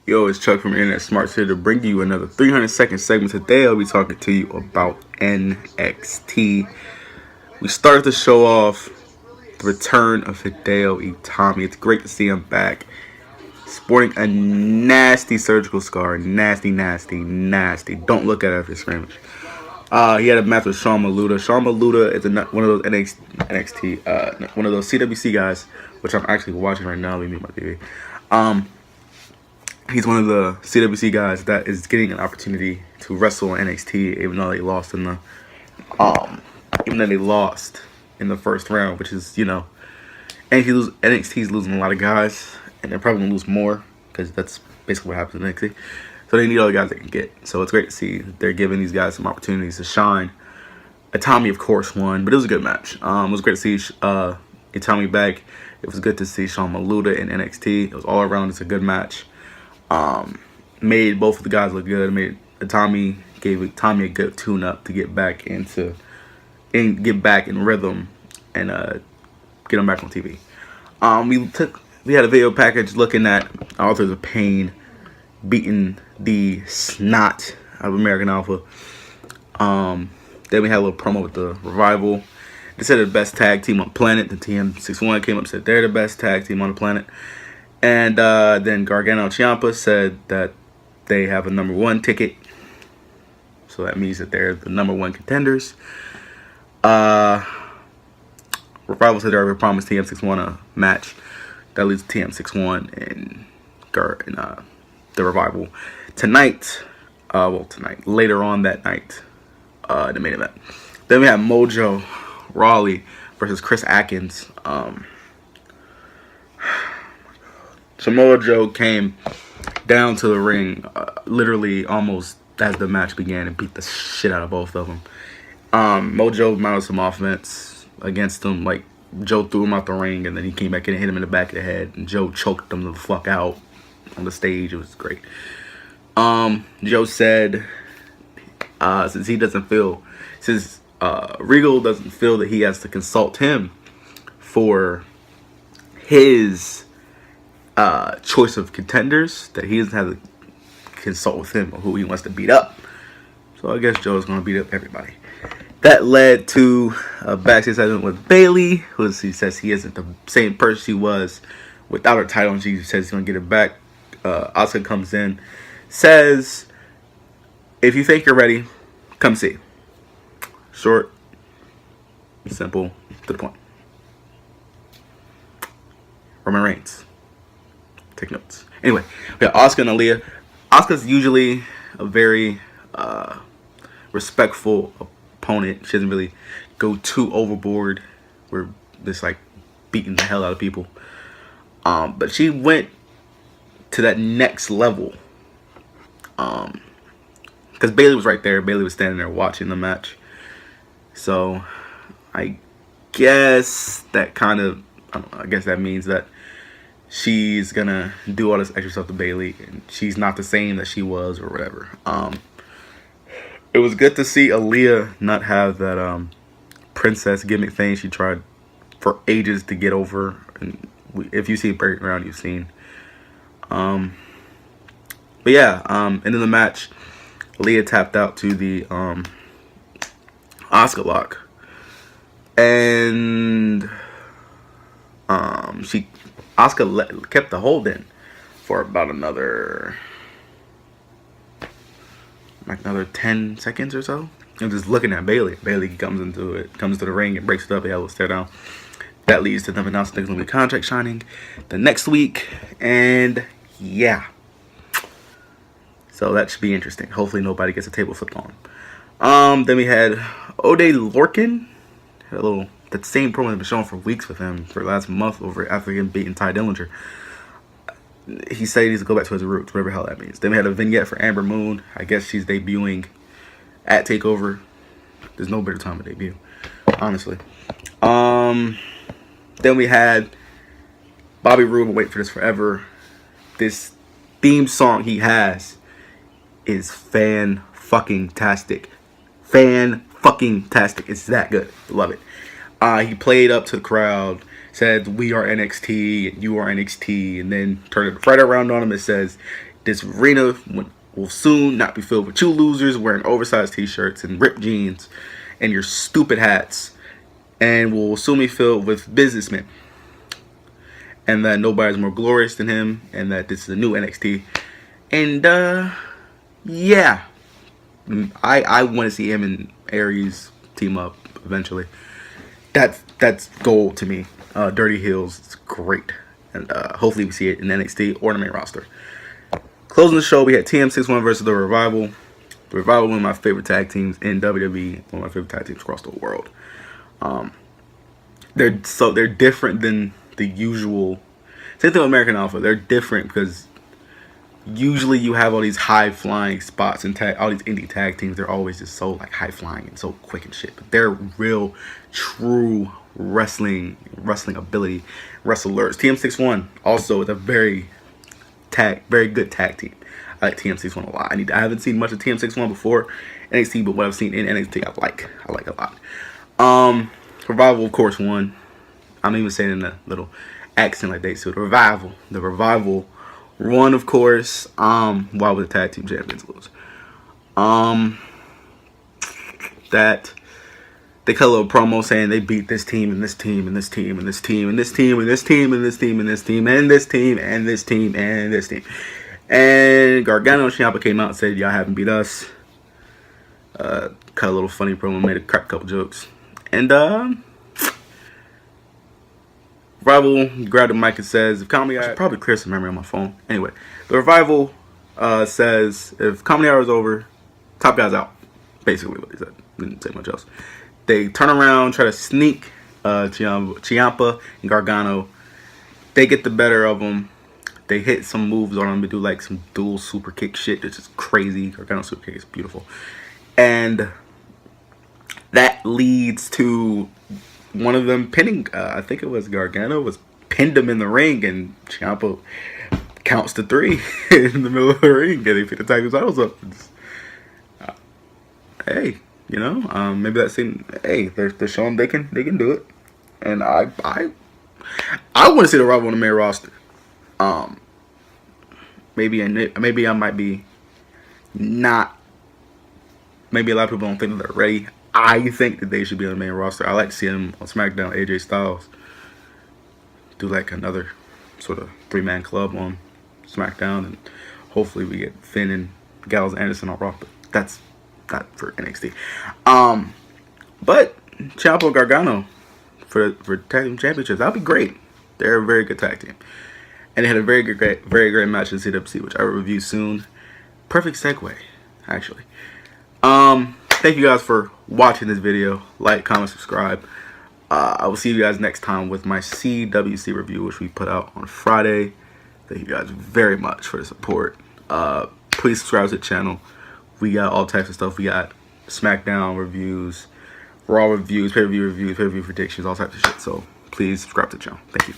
Yo, it's Chuck from InternetSmarks here to bring you another 300-second segment. Today I'll be talking to you about NXT. We started the show off the return of Hideo Itami. It's great to see him back, sporting a nasty surgical scar. Nasty, nasty, nasty. Don't look at it if you're scrimmage. He had a match with Sean Maluda. Sean Maluda is one of those NXT, one of those CWC guys, which I'm actually watching right now. Let me mute my TV. He's one of the CWC guys that is getting an opportunity to wrestle in NXT, even though they lost in the first round, which is, NXT's losing a lot of guys, and they're probably gonna lose more because that's basically what happens in NXT. So they need all the guys they can get. So it's great to see that they're giving these guys some opportunities to shine. Itami, of course, won, but it was a good match. It was great to see Itami back. It was good to see Sean Maluda in NXT. It was all around. It's a good match. Made both of the guys look good. Gave Itami a good tune-up to get back in rhythm and get him back on TV. We had a video package looking at Authors of Pain beating the snot out of American Alpha. Then we had a little promo with the Revival. They said they're the best tag team on the planet. The TM61 came up and said they're the best tag team on the planet. And then Gargano Ciampa said that they have a #1 ticket. So that means that they're the #1 contenders. Revival said they already promised TM61 a match. That leaves TM61 and the Revival. Later on that night, the main event. Then we have Mojo Rawley versus Chris Atkins. Samoa Joe came down to the ring literally almost as the match began and beat the shit out of both of them. Mojo mounted some offense against him. Like, Joe threw him out the ring, and then he came back in and hit him in the back of the head, and Joe choked him the fuck out on the stage. It was great. Joe said since Regal doesn't feel that he has to consult him for his choice of contenders, that he doesn't have to consult with him on who he wants to beat up. So I guess Joe's going to beat up everybody. That led to a backstage segment with Bayley, who he says he isn't the same person she was without her title, and she says he's going to get it back. Asuka comes in, says, if you think you're ready, come see. Short, simple, to the point. Roman Reigns. Take notes. Anyway, we got Asuka and Aaliyah. Asuka's usually a very respectful opponent. She doesn't really go too overboard. We're just like beating the hell out of people. But she went to that next level. Because Bayley was right there. Bayley was standing there watching the match. So I guess that means that she's gonna do all this extra stuff to Bayley, and she's not the same that she was or whatever. It was good to see Aaliyah not have that princess gimmick thing she tried for ages to get over. And if you see Breaking Ground, you've seen. And in the match, Aaliyah tapped out to the Asuka lock, and Asuka kept the hold in for about another 10 seconds or so. I'm just looking at Bayley. Bayley comes to the ring and breaks it up. They have a little stare down. That leads to them announcing there's going to be contract signing the next week. And yeah. So that should be interesting. Hopefully nobody gets a table flipped on. Then we had O'Day Lorcan. Had that same promo has been shown for weeks with him for the last month after getting beaten Ty Dillinger. He said he needs to go back to his roots, whatever the hell that means. Then we had a vignette for Amber Moon. I guess she's debuting at TakeOver. There's no better time to debut, honestly. Then we had Bobby Roode. Wait for this forever. This theme song he has is fan-fucking-tastic. Fan-fucking-tastic. It's that good. Love it. He played up to the crowd, said, "We are NXT, and you are NXT," and then turned it right around on him and says, This arena will soon not be filled with you losers wearing oversized t-shirts and ripped jeans and your stupid hats, and will soon be filled with businessmen, and that nobody's more glorious than him, and that this is a new NXT. And yeah, I want to see him and Aries team up eventually. That's gold to me. Dirty Heels, it's great, and hopefully we see it in NXT or the main roster. Closing the show, we had TM61 versus The Revival. The Revival, one of my favorite tag teams in WWE, one of my favorite tag teams across the world. They're different than the usual. Same thing with American Alpha. They're different because usually you have all these high flying spots and all these indie tag teams. They're always just so like high flying and so quick and shit. But they're real, true wrestling ability wrestlers. TM61 also is a very good tag team. I like TM61 a lot. I haven't seen much of TM61 before NXT, but what I've seen in NXT, I like a lot. Revival, of course, won. I'm even saying in a little accent like they. So the Revival won, of course. Why would the tag team champions lose? That they cut a little promo saying they beat this team and this team and this team and this team and this team and this team and this team and this team and this team and this team and this team. And Gargano and Ciampa came out and said, y'all haven't beat us. Cut a little funny promo, made a couple jokes. And Revival grabbed the mic and says, if comedy, I should probably clear some memory on my phone. Anyway, the Revival says, if comedy hour is over, top guy's out. Basically what they said. Didn't say much else. They turn around, try to sneak Ciampa and Gargano. They get the better of them. They hit some moves on them. They do like some dual super kick shit. It's just crazy. Gargano super kick is beautiful. And that leads to one of them pinning. I think it was Gargano was pinned him in the ring, and Ciampa counts to 3 in the middle of the ring, getting the tag titles up. Hey, you know, maybe that scene. Hey, they're showing they can do it, and I want to see the Revival on the main roster. Maybe I might be not. Maybe a lot of people don't think that they're ready. I think that they should be on the main roster. I like to see them on SmackDown. AJ Styles do like another sort of 3-man club on SmackDown, and hopefully we get Finn and Gallows and Anderson on Raw. But that's not for NXT. But Ciampa and Gargano for tag team championships, that'd be great. They're a very good tag team, and they had a very great match in CWC, which I will review soon. Perfect segue, actually. Thank you guys for watching this video. Like, comment, subscribe. I will see you guys next time with my CWC review, which we put out on Friday. Thank you guys very much for the support. Please subscribe to the channel. We got all types of stuff. We got SmackDown reviews, Raw reviews, pay-per-view reviews, pay-per-view predictions, all types of shit. So please subscribe to the channel. Thank you.